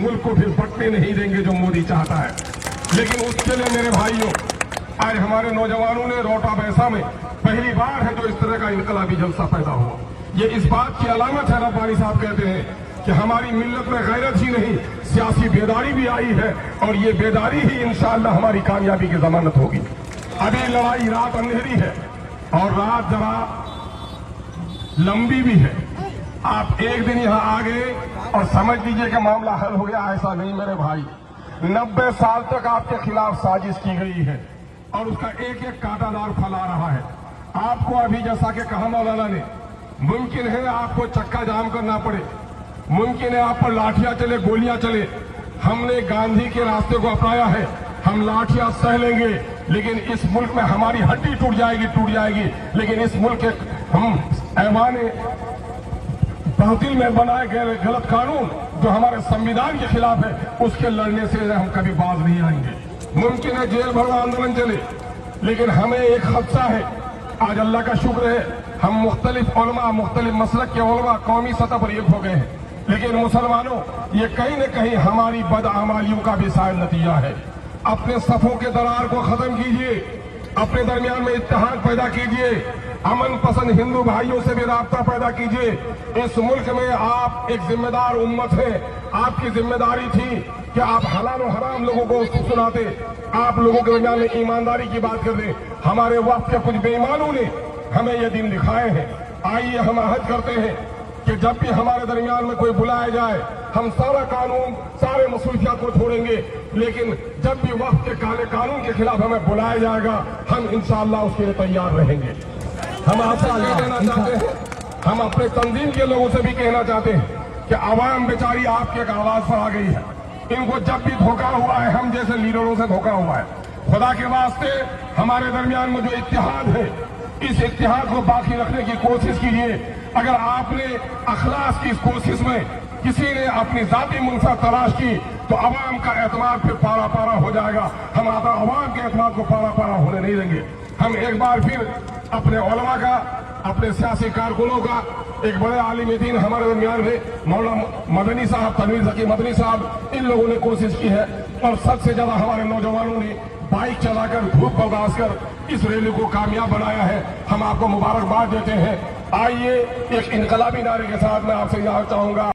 मुल्क को फिर बंटने नहीं देंगे जो मोदी चाहता है। लेकिन उसके लिए मेरे भाइयों, आज हमारे नौजवानों ने रोटा बैसा में पहली बार है जो इस तरह का इनकलाबी जलसा पैदा हुआ। ये इस बात की अलामत है, रब्बानी साहब कहते हैं कि हमारी मिल्लत में गैरत ही नहीं, सियासी बेदारी भी आई है, और ये बेदारी ही इंशाअल्लाह हमारी कामयाबी की जमानत होगी। अभी लड़ाई रात अंधेरी है और रात जरा लंबी भी है। आप एक दिन यहाँ आ गए और समझ लीजिए कि मामला हल हो गया, ऐसा नहीं मेरे भाई। 90 साल तक आपके खिलाफ साजिश की गई है और उसका एक एक कांटादार फल आ रहा है। आपको अभी जैसा कि कहा मौलाना ने, मुमकिन है आपको चक्का जाम करना पड़े, मुमकिन है आप पर लाठियां चले, गोलियां चले। हमने गांधी के रास्ते को अपनाया है, हम लाठियां सह लेंगे, लेकिन इस मुल्क में हमारी हड्डी टूट जाएगी, लेकिन इस मुल्क के हम ऐवाने बातिल में बनाए गए गलत कानून जो हमारे संविधान के खिलाफ है, उसके लड़ने से हम कभी बाज नहीं आएंगे। मुमकिन है जेल भरो आंदोलन चले, लेकिन हमें एक खदशा है। आज अल्लाह का शुक्र है, हम मुख्तलिफ उलमा, मुख्तलिफ मसलक के उलमा कौमी सतह पर एक हो गए हैं, लेकिन मुसलमानों, ये कहीं न कहीं हमारी बदआमालियों का भी शायद नतीजा है। अपने सफों के दरार को खत्म कीजिए, अपने दरमियान में इत्तेहाद पैदा कीजिए, अमन पसंद हिंदू भाइयों से भी राब्ता पैदा कीजिए। इस मुल्क में आप एक जिम्मेदार उम्मत है, आपकी जिम्मेदारी थी कि आप हलाल और हराम लोगों को सुनाते, आप लोगों के दरमियान में ईमानदारी की बात कर दे। हमारे वक्त के कुछ बेईमानों ने हमें ये दिन दिखाए हैं। आइए हम अहद करते हैं कि जब भी हमारे दरमियान में कोई बुलाया जाए, हम सारा कानून, सारे मसरूफियात को छोड़ेंगे, लेकिन जब भी वक्त के काले कानून के खिलाफ हमें बुलाया जाएगा, हम इंशाअल्लाह उसके लिए तैयार रहेंगे। हम आपसे आगे कहना चाहते हैं, हम अपने तंजीम के लोगों से भी कहना चाहते हैं कि आवाम बेचारी आपकी एक आवाज पर आ गई है। इनको जब भी धोखा हुआ है, हम जैसे लीडरों से धोखा हुआ है। खुदा के वास्ते हमारे दरमियान में जो इत्तेहाद है, इस इत्तेहाद को बाकी रखने की कोशिश कीजिए। अगर आपने अखलास की इस कोशिश में किसी ने अपनी जाती मुनफा तलाश की, तो अवाम का एतमाद फिर पारा पारा हो जाएगा। हम अवाम के एतमाद को पारा पारा होने नहीं देंगे। हम एक बार फिर अपने उलमा का, अपने सियासी कारकुनों का, एक बड़े आलिम दीन हमारे दरमियान है मौलाना मदनी साहब, तनवीर ज़की मदनी साहब, इन लोगों ने कोशिश की है, और सबसे ज्यादा हमारे नौजवानों ने बाइक चलाकर, धूप बर्दाश्त कर इस रैली को कामयाब बनाया है। हम आपको मुबारकबाद देते हैं। आइए एक इनकलाबी नारे के साथ मैं आपसे यहाँ चाहूंगा।